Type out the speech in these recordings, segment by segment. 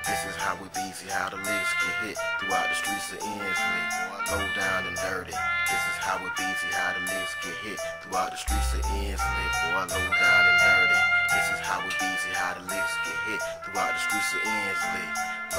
This is how we be, see how the licks get hit throughout the streets of Ensley. Low down and dirty. This is how we be, see how the licks get hit throughout the streets of Ensley. Boy, low down and dirty. This is how we be, see how the licks get hit throughout the streets of Ensley.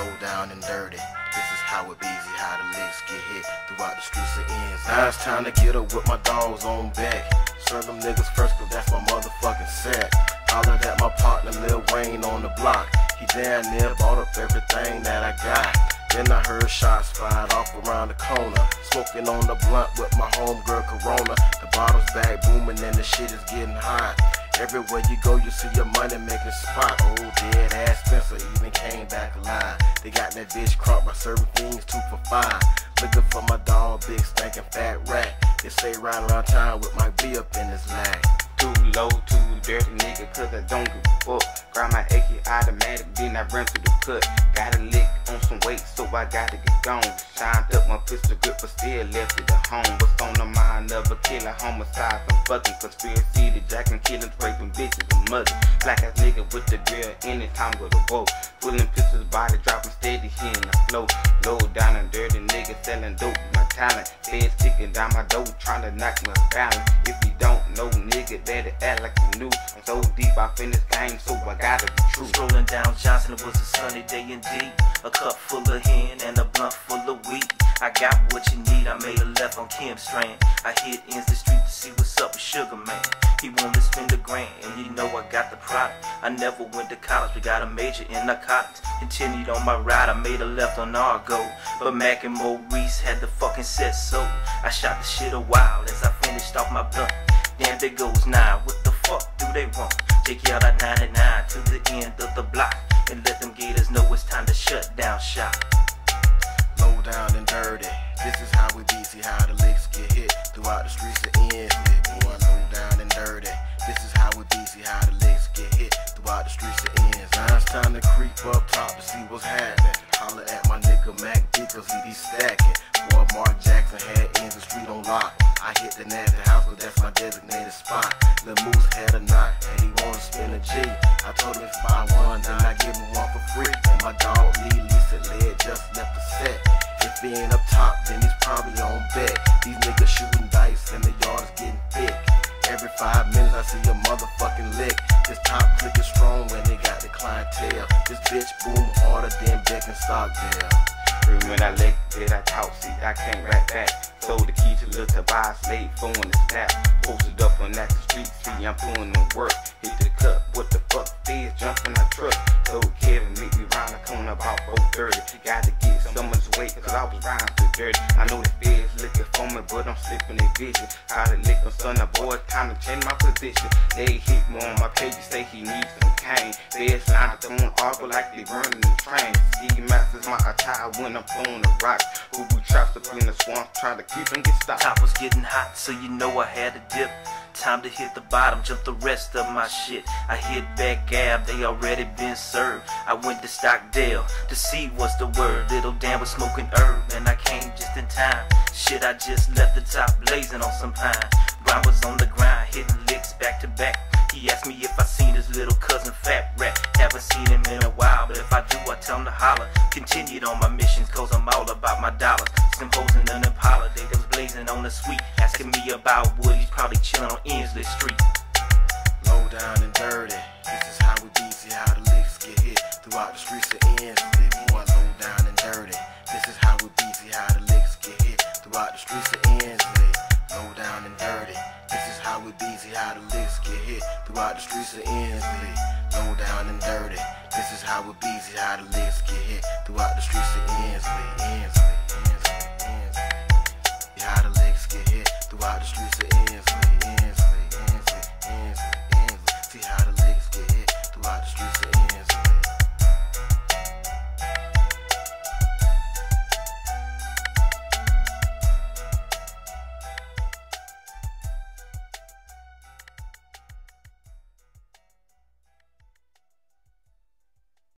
Low down and dirty. This is how it be, see how the licks get hit throughout the streets of Ensley. Now it's time to get up with my dogs on back. Serve them niggas first, cause that's my motherfucking sack. Hollered at my partner Lil Wayne on the block. He damn near bought up everything that I got. Then I heard shots fired off around the corner. Smoking on the blunt with my homegirl Corona. The bottles back booming and the shit is getting hot. Everywhere you go you see your money making spot. Oh, dead ass Spencer even came back alive. They got that bitch crunk by serving things 2 for $5. Looking for my dog, big stinking fat rat. They say riding around town with my B up in his lag. Too low, too dirty nigga, cause I don't give a fuck. Grab my AK automatic, then I run through the cut. Got a lick on some weight, so I gotta get gone. Shined up my pistol grip, but still left it at home. What's on the mind of a killer, homicide, some fucking conspiracy, the jacking, killing, raping bitches and mother. Black ass nigga with the drill, anytime with a rope. Pulling pistols, body dropping steady, hitting the flow. Low down and dirty nigga, selling dope, my talent. Feds ticking down my door, trying to knock my balance. If you don't know, nigga, better act like you knew. I'm so deep off in this game, so I gotta be true. Strolling down Johnson, it was a sunny day indeed. A cup full of hen and a blunt full of weed. I got what you need, I made a left on Kim Strand. I hit Ensley Street to see what's up with Sugar Man. He wanted to spend $1 grand, and you know I got the product. I never went to college, we got a major in narcotics. Continued on my ride, I made a left on Argo. But Mac and Maurice had the fucking set so I shot the shit a while as I finished off my blunt. Damn, there goes 9, what the fuck do they want? Take out that 99 to the end of the block and let them gators know it's time to shut down shop. Low down and dirty. This is how we be, see how the licks get hit throughout the streets of Ensley. Boy, low down and dirty. This is how we be, see how the licks get hit throughout the streets of Ensley. Now it's time to creep up top to see what's happening. Holler at my nigga Mac D, cause he be stacking. Boy, Mark Jackson had Ensley Street on lock. I hit the nasty house, cause that's my designated spot. Lil Moose had a knot, and he wanna spend a G. I told him if I buy one, then I give him one for free. And my dog Lee Lisa Led just left the set. If he ain't up top, then he's probably on bet. These niggas shooting dice, and the yard is getting thick. Every 5 minutes I see a motherfucking lick. This top click is strong when they got the clientele. This bitch boom harder than Beck and Stockdale. When I licked it, I talk, see, I can't rap back. Sold the key to Lil Tobias, laid phone in the snap. Posted up on that street, see, I'm doing the work. Hit the cut, what the fuck, feds jumping a truck. Told Kevin, meet me round the corner about 4:30. Gotta get some of this weight, cause I was riding too dirty. I know the feds looking for me, but I'm slipping their vision. How to lick them, son, the boy, time to change my position. They hit me on my page, say he needs some cane. Feds lined up on argue like they running the train. Ski masters my attire when I'm throwing the rocks. Who we traps up in the swamp, try to keep them get stopped. Top was getting hot, so you know I had to dip. Time to hit the bottom, jump the rest of my shit. I hit back Gab, they already been served. I went to Stockdale to see what's the word. Little Dan was smoking herb, and I came just in time. Shit, I just left the top blazing on some pine. Grind was on the grind, hitting licks back to back. He asked me if I seen his little cousin Fat Rat. Haven't seen him in a while, but if I do, I tell him to holler. Continued on my missions, cause I'm all about my dollars. Symposing an Impala, they was blazing on the suite. Asking me about Wood, he's probably chilling on Ensley Street. Low down and dirty. This is how we be, see how the licks get hit throughout the streets of Ensley. Boy, low down and dirty. This is how we be, see how the licks get hit throughout the streets of Ensley. Low down and dirty. This is how we be, see how the licks get hit throughout the streets of Ensley. Low down and dirty. This is how we be, see how the licks get hit throughout the streets of Ensley. Ensley. How the licks get hit throughout the streets of Ensley.